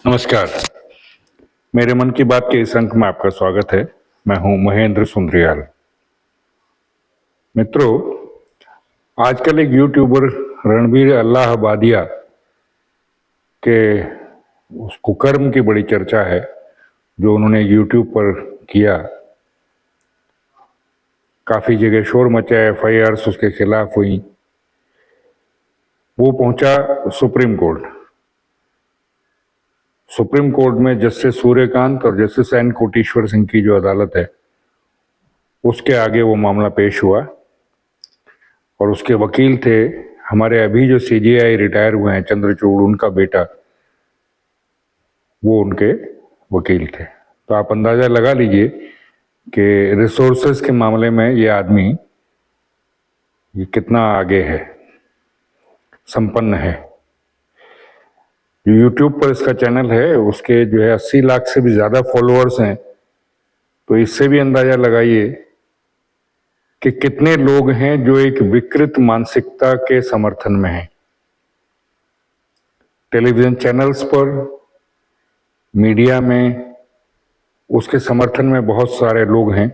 नमस्कार। मेरे मन की बात के इस अंक में आपका स्वागत है। मैं हूं महेंद्र सुंद्रियाल। मित्रों, आजकल एक यूट्यूबर रणबीर अल्लाहबादिया के उस कुकर्म की बड़ी चर्चा है जो उन्होंने यूट्यूब पर किया। काफी जगह शोर मचा, एफआईआर उसके खिलाफ हुई। वो पहुंचा सुप्रीम कोर्ट। सुप्रीम कोर्ट में जस्टिस सूर्यकांत और जस्टिस एन कोटेश्वर सिंह की जो अदालत है उसके आगे वो मामला पेश हुआ और उसके वकील थे हमारे अभी जो सीजीआई रिटायर हुए हैं चंद्रचूड़, उनका बेटा, वो उनके वकील थे। तो आप अंदाजा लगा लीजिए कि रिसोर्सेस के मामले में ये आदमी ये कितना आगे है, संपन्न है। जो यूट्यूब पर इसका चैनल है उसके जो है 80 लाख से भी ज्यादा फॉलोअर्स हैं। तो इससे भी अंदाजा लगाइए कि कितने लोग हैं जो एक विकृत मानसिकता के समर्थन में हैं। टेलीविजन चैनल्स पर, मीडिया में उसके समर्थन में बहुत सारे लोग हैं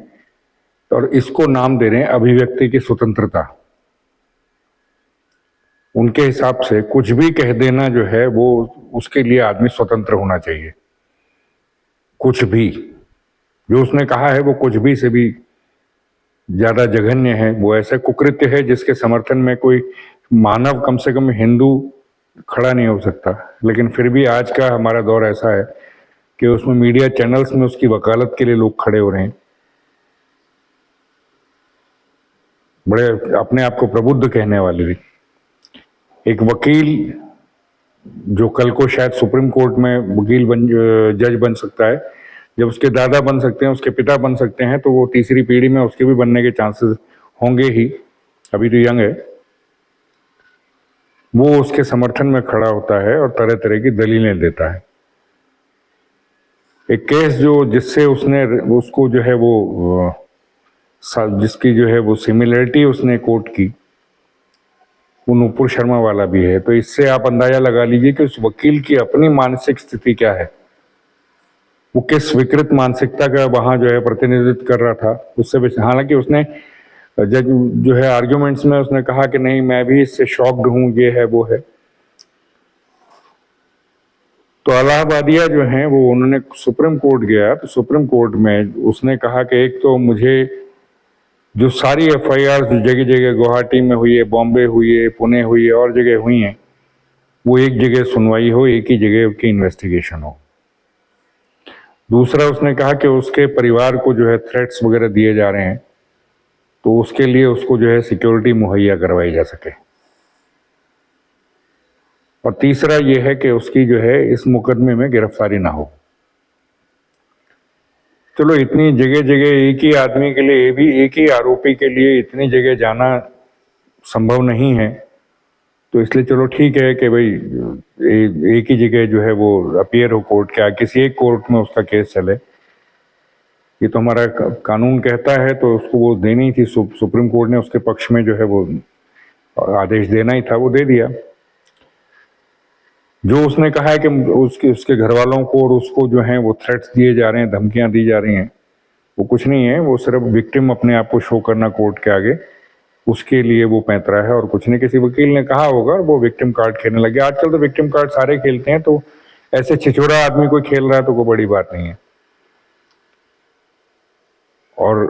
और इसको नाम दे रहे हैं अभिव्यक्ति की स्वतंत्रता। उनके हिसाब से कुछ भी कह देना जो है वो उसके लिए आदमी स्वतंत्र होना चाहिए। कुछ भी जो उसने कहा है वो कुछ भी से भी ज्यादा जघन्य है। वो ऐसा कुकृत्य है जिसके समर्थन में कोई मानव, कम से कम हिंदू, खड़ा नहीं हो सकता। लेकिन फिर भी आज का हमारा दौर ऐसा है कि उसमें मीडिया चैनल्स में उसकी वकालत के लिए लोग खड़े हो रहे हैं। बड़े अपने आप को प्रबुद्ध कहने वाले भी। एक वकील जो कल को शायद सुप्रीम कोर्ट में वकील जज बन सकता है, जब उसके दादा बन सकते हैं, उसके पिता बन सकते हैं, तो वो तीसरी पीढ़ी में उसके भी बनने के चांसेस होंगे ही। अभी तो यंग है। वो उसके समर्थन में खड़ा होता है और तरह तरह की दलीलें देता है। एक केस जिससे उसने उसको जो है वो जिसकी जो है वो सिमिलरिटी उसने कोर्ट की, वो नूपुर शर्मा वाला भी है। तो इससे आप अंदाजा लगा लीजिए कि उस वकील की अपनी मानसिक स्थिति क्या है, वो किस विकृत मानसिकता का वहां जो है प्रतिनिधित्व कर रहा था। उससे हालांकि उसने जज जो है आर्ग्यूमेंट्स में उसने कहा कि नहीं, मैं भी इससे शॉक्ड हूं, ये है वो है। तो अलाहाबादिया जो है वो उन्होंने सुप्रीम कोर्ट गया, तो सुप्रीम कोर्ट में उसने कहा कि एक तो मुझे जो सारी एफआईआर जगह जगह गुवाहाटी में हुई है, बॉम्बे हुई है, पुणे हुई है और जगह हुई है, वो एक जगह सुनवाई हो, एक ही जगह की इन्वेस्टिगेशन हो। दूसरा उसने कहा कि उसके परिवार को जो है थ्रेट्स वगैरह दिए जा रहे हैं, तो उसके लिए उसको जो है सिक्योरिटी मुहैया करवाई जा सके। और तीसरा ये है कि उसकी जो है इस मुकदमे में गिरफ्तारी ना हो। चलो, इतनी जगह जगह एक ही आदमी के लिए, भी एक ही आरोपी के लिए इतनी जगह जाना संभव नहीं है, तो इसलिए चलो ठीक है कि भाई एक ही जगह जो है वो अपीयर हो कोर्ट के, किसी एक कोर्ट में उसका केस चले। ये तो हमारा कानून कहता है, तो उसको वो देनी थी। सुप्रीम कोर्ट ने उसके पक्ष में जो है वो आदेश देना ही था, वो दे दिया। जो उसने कहा है कि उसके घर वालों को और उसको जो है वो थ्रेट्स दिए जा रहे हैं, धमकियां दी जा रही हैं, वो कुछ नहीं है। वो सिर्फ विक्टिम अपने आप को शो करना कोर्ट के आगे, उसके लिए वो पैंतरा है और कुछ नहीं। किसी वकील ने कहा होगा, वो विक्टिम कार्ड खेलने लगे। आजकल तो विक्टिम कार्ड सारे खेलते हैं, तो ऐसे छिछोरा आदमी कोई खेल रहा है तो कोई बड़ी बात नहीं है। और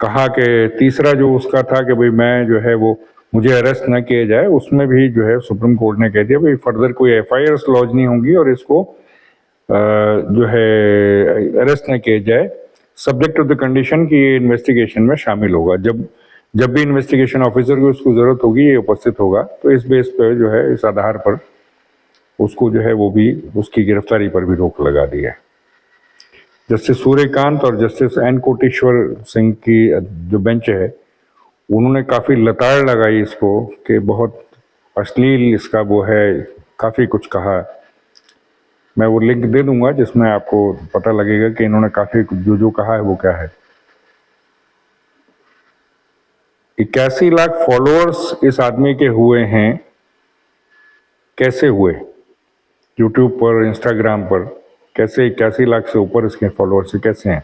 कहा कि तीसरा जो उसका था कि भाई मैं जो है वो मुझे अरेस्ट न किया जाए, उसमें भी जो है सुप्रीम कोर्ट ने कह दिया भाई फर्दर कोई एफआईआर लॉन्च नहीं होंगी और इसको जो है अरेस्ट न किया जाए, सब्जेक्ट टू द कंडीशन कि ये इन्वेस्टिगेशन में शामिल होगा। जब भी इन्वेस्टिगेशन ऑफिसर को उसको जरूरत होगी, ये उपस्थित होगा, तो इस बेस पर जो है, इस आधार पर उसको जो है वो भी, उसकी गिरफ्तारी पर भी रोक लगा दी है। जस्टिस सूर्यकांत और जस्टिस एन कोटेश्वर सिंह की जो बेंच है, उन्होंने काफी लताड़ लगाई इसको कि बहुत अश्लील इसका वो है, काफी कुछ कहा। मैं वो लिंक दे दूंगा जिसमें आपको पता लगेगा कि इन्होंने काफी जो कहा है वो क्या है। 81 लाख फॉलोअर्स इस आदमी के हुए हैं। कैसे हुए? यूट्यूब पर, इंस्टाग्राम पर। कैसे 81 लाख से ऊपर इसके फॉलोअर्स कैसे हैं,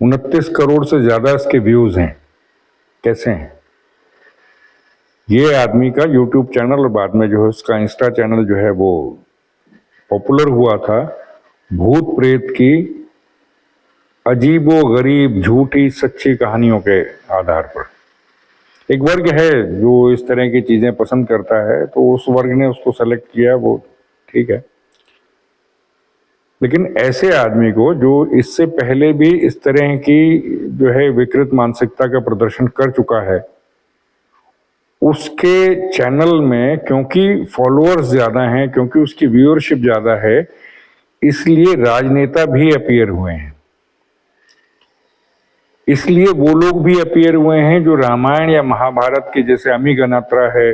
29 करोड़ से ज्यादा इसके व्यूज हैं, कैसे हैं। ये आदमी का यूट्यूब चैनल और बाद में जो है उसका इंस्टा चैनल जो है वो पॉपुलर हुआ था भूत प्रेत की अजीबो गरीब झूठी सच्ची कहानियों के आधार पर। एक वर्ग है जो इस तरह की चीजें पसंद करता है, तो उस वर्ग ने उसको सेलेक्ट किया, वो ठीक है। लेकिन ऐसे आदमी को जो इससे पहले भी इस तरह की जो है विकृत मानसिकता का प्रदर्शन कर चुका है, उसके चैनल में क्योंकि फॉलोअर्स ज्यादा हैं, क्योंकि उसकी व्यूअरशिप ज्यादा है, इसलिए राजनेता भी अपीयर हुए हैं। इसलिए वो लोग भी अपीयर हुए हैं जो रामायण या महाभारत के, जैसे अमी गनात्रा है,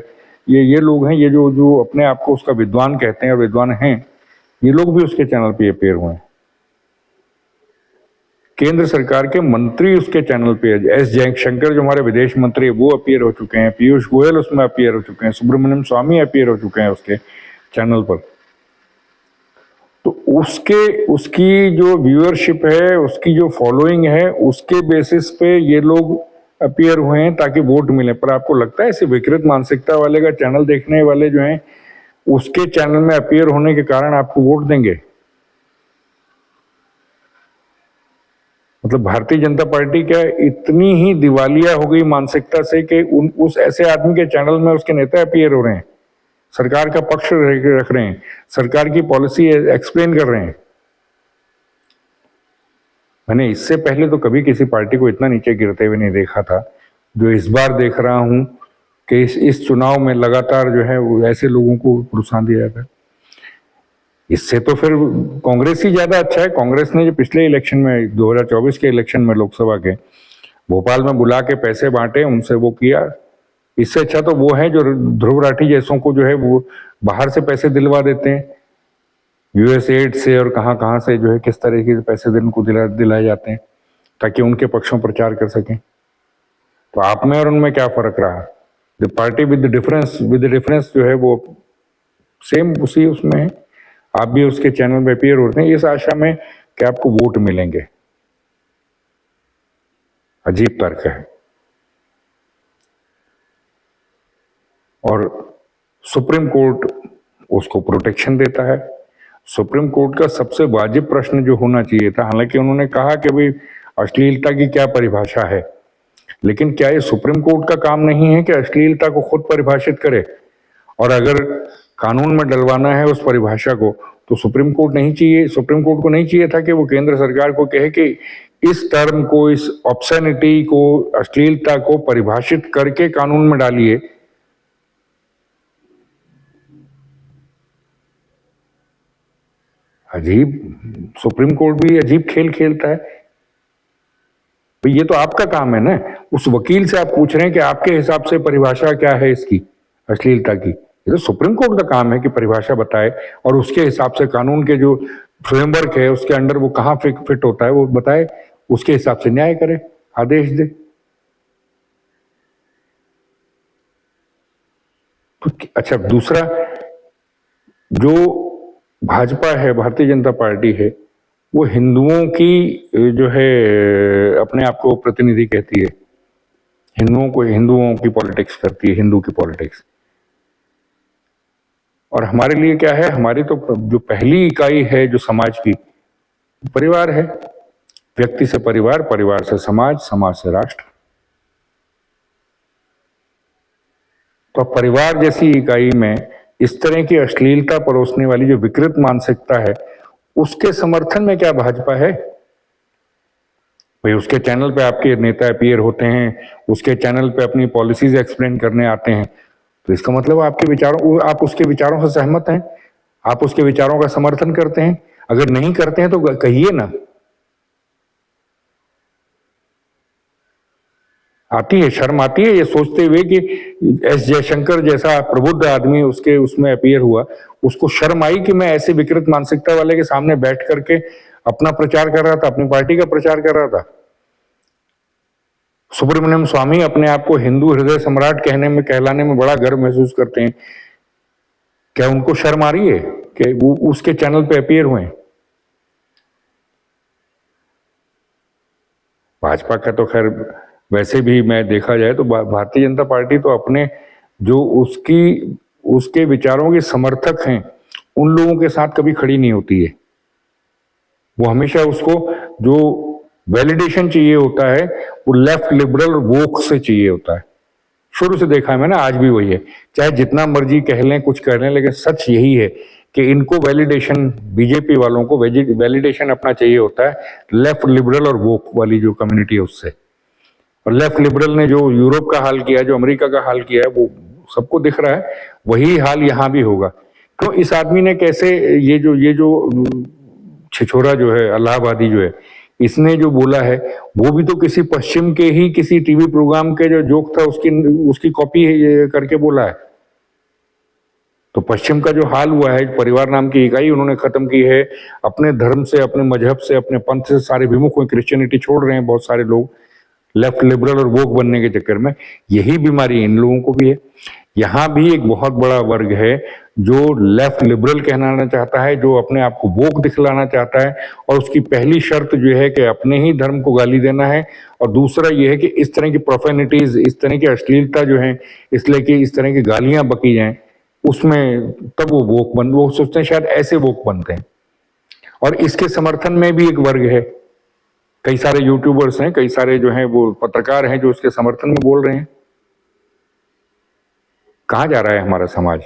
ये लोग हैं, ये जो अपने आप को उसका विद्वान कहते हैं और विद्वान हैं, ये लोग भी उसके चैनल पे अपीयर हुए हैं। केंद्र सरकार के मंत्री उसके चैनल पे, एस जयशंकर जो हमारे विदेश मंत्री है वो अपीयर हो चुके हैं, पीयूष गोयल उसमें अपीयर हो चुके हैं, सुब्रमण्यम स्वामी अपीयर हो चुके हैं उसके चैनल पर। तो उसकी जो व्यूअरशिप है, उसकी जो फॉलोइंग है, उसके बेसिस पे ये लोग अपीयर हुए हैं ताकि वोट मिले। पर आपको लगता है ऐसे विकृत मानसिकता वाले का चैनल देखने वाले जो हैं उसके चैनल में अपीयर होने के कारण आपको वोट देंगे? मतलब भारतीय जनता पार्टी क्या इतनी ही दिवालिया हो गई मानसिकता से कि उस ऐसे आदमी के चैनल में उसके नेता अपीयर हो रहे हैं, सरकार का पक्ष रख रहे हैं, सरकार की पॉलिसी एक्सप्लेन कर रहे हैं। मैंने इससे पहले तो कभी किसी पार्टी को इतना नीचे गिरते हुए नहीं देखा था जो इस बार देख रहा हूं कि इस चुनाव में लगातार जो है वो ऐसे लोगों को प्रोत्साहन दिया जाता है। इससे तो फिर कांग्रेस ही ज्यादा अच्छा है। कांग्रेस ने जो पिछले इलेक्शन में 2024 के इलेक्शन में लोकसभा के भोपाल में बुला के पैसे बांटे, उनसे वो किया, इससे अच्छा तो वो है जो ध्रुव राठी जैसों को जो है वो बाहर से पैसे दिलवा देते हैं, यूएसएड से और कहाँ कहाँ से जो है किस तरह के पैसे उनको दिलाए जाते हैं ताकि उनके पक्षों प्रचार कर सकें। तो आप में और उनमें क्या फर्क रहा? The party with the difference जो है वो सेम उसी उसमें है। आप भी उसके चैनल में अपीयर होते हैं इस आशा में कि आपको वोट मिलेंगे। अजीब तर्क है। और सुप्रीम कोर्ट उसको प्रोटेक्शन देता है। सुप्रीम कोर्ट का सबसे वाजिब प्रश्न जो होना चाहिए था, हालांकि उन्होंने कहा कि भाई अश्लीलता की क्या परिभाषा है, लेकिन क्या ये सुप्रीम कोर्ट का काम नहीं है कि अश्लीलता को खुद परिभाषित करे? और अगर कानून में डलवाना है उस परिभाषा को तो सुप्रीम कोर्ट को नहीं चाहिए था कि वो केंद्र सरकार को कहे कि इस टर्म को, इस ऑब्सेनिटी को, अश्लीलता को परिभाषित करके कानून में डालिए। अजीब, सुप्रीम कोर्ट भी अजीब खेल खेलता है। तो ये तो आपका काम है ना, उस वकील से आप पूछ रहे हैं कि आपके हिसाब से परिभाषा क्या है इसकी, अश्लीलता की। ये तो सुप्रीम कोर्ट का काम है कि परिभाषा बताए और उसके हिसाब से कानून के जो फ्रेमवर्क है उसके अंडर वो कहाँ फिट होता है वो बताए, उसके हिसाब से न्याय करे, आदेश दे। तो अच्छा, दूसरा जो भाजपा है, भारतीय जनता पार्टी है, वो हिंदुओं की जो है अपने आप को प्रतिनिधि कहती है, हिंदुओं की पॉलिटिक्स करती है, हिंदू की पॉलिटिक्स। और हमारे लिए क्या है, हमारी तो जो पहली इकाई है जो समाज की, परिवार है। व्यक्ति से परिवार, परिवार से समाज, समाज से राष्ट्र। तो परिवार जैसी इकाई में इस तरह की अश्लीलता परोसने वाली जो विकृत मानसिकता है, उसके समर्थन में क्या भाजपा है? भाई उसके चैनल पे आपके नेता अपीयर होते हैं, उसके चैनल पे अपनी पॉलिसीज एक्सप्लेन करने आते हैं, तो इसका मतलब आप उसके विचारों से सहमत हैं, आप उसके विचारों का समर्थन करते हैं। अगर नहीं करते हैं तो कहिए ना। आती है, शर्म आती है ये सोचते हुए कि एस जयशंकर जैसा प्रबुद्ध आदमी उसमें अपीयर हुआ, उसको शर्म आई कि मैं ऐसे विकृत मानसिकता वाले के सामने बैठ करके अपना प्रचार कर रहा था, अपनी पार्टी का प्रचार कर रहा था। सुब्रमण्यम स्वामी अपने आप को हिंदू हृदय सम्राट कहलाने में बड़ा गर्व महसूस करते हैं। क्या उनको शर्म आ रही है कि वो उसके चैनल पे अपीयर हुए? भाजपा का तो खैर वैसे भी मैं देखा जाए तो भारतीय जनता पार्टी तो अपने जो उसके विचारों के समर्थक हैं उन लोगों के साथ कभी खड़ी नहीं होती है। वो हमेशा उसको जो वैलिडेशन चाहिए होता है वो लेफ्ट लिबरल वोक से चाहिए होता है। शुरू से देखा है मैंने, आज भी वही है। चाहे जितना मर्जी कह लें कुछ कह लें, लेकिन सच यही है कि इनको वैलिडेशन, बीजेपी वालों को वैलिडेशन अपना चाहिए होता है लेफ्ट लिबरल और वोक वाली जो कम्युनिटी है उससे। और लेफ्ट लिबरल ने जो यूरोप का हाल किया है, जो अमेरिका का हाल किया है, वो सबको दिख रहा है। वही हाल यहाँ भी होगा। क्यों इस आदमी ने कैसे ये जो छिछोरा जो है, इलाहाबादी जो है, इसने जो बोला है वो भी तो किसी पश्चिम के ही किसी टीवी प्रोग्राम के जो जोक था उसकी कॉपी करके बोला है। तो पश्चिम का जो हाल हुआ है, परिवार नाम की इकाई उन्होंने खत्म की है, अपने धर्म से, अपने मजहब से, अपने पंथ से सारे विमुख हुए, क्रिश्चियनिटी छोड़ रहे हैं बहुत सारे लोग लेफ्ट लिबरल और वोक बनने के चक्कर में। यही बीमारी इन लोगों को भी है। यहाँ भी एक बहुत बड़ा वर्ग है जो लेफ्ट लिबरल कहलाना चाहता है, जो अपने आप को वोक दिखलाना चाहता है, और उसकी पहली शर्त जो है कि अपने ही धर्म को गाली देना है, और दूसरा ये है कि इस तरह की प्रोफेनिटीज, इस तरह की अश्लीलता जो है, इसलिए कि इस तरह की गालियां बकी जाएं, उसमें तब वो सोचते हैं शायद ऐसे वोक बनते हैं। और इसके समर्थन में भी एक वर्ग है, कई सारे यूट्यूबर्स हैं, कई सारे जो हैं वो पत्रकार हैं जो उसके समर्थन में बोल रहे हैं। कहां जा रहा है हमारा समाज?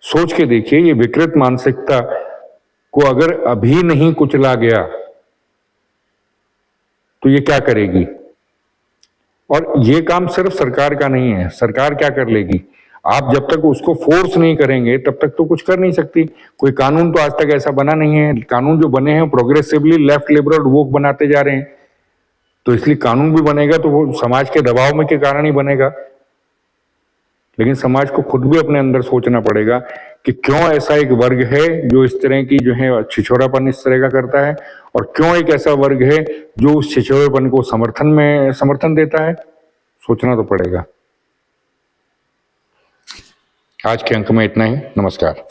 सोच के देखिए, ये विकृत मानसिकता को अगर अभी नहीं कुचला गया तो ये क्या करेगी? और ये काम सिर्फ सरकार का नहीं है। सरकार क्या कर लेगी? आप जब तक उसको फोर्स नहीं करेंगे तब तक तो कुछ कर नहीं सकती। कोई कानून तो आज तक ऐसा बना नहीं है। कानून जो बने हैं प्रोग्रेसिवली लेफ्ट लिबरल वोक बनाते जा रहे हैं, तो इसलिए कानून भी बनेगा तो वो समाज के दबाव में के कारण ही बनेगा। लेकिन समाज को खुद भी अपने अंदर सोचना पड़ेगा कि क्यों ऐसा एक वर्ग है जो इस तरह की जो है छिछोरापन इस तरह का करता है, और क्यों एक ऐसा वर्ग है जो उस छिछोरेपन को समर्थन देता है। सोचना तो पड़ेगा। आज के अंक में इतना ही। नमस्कार।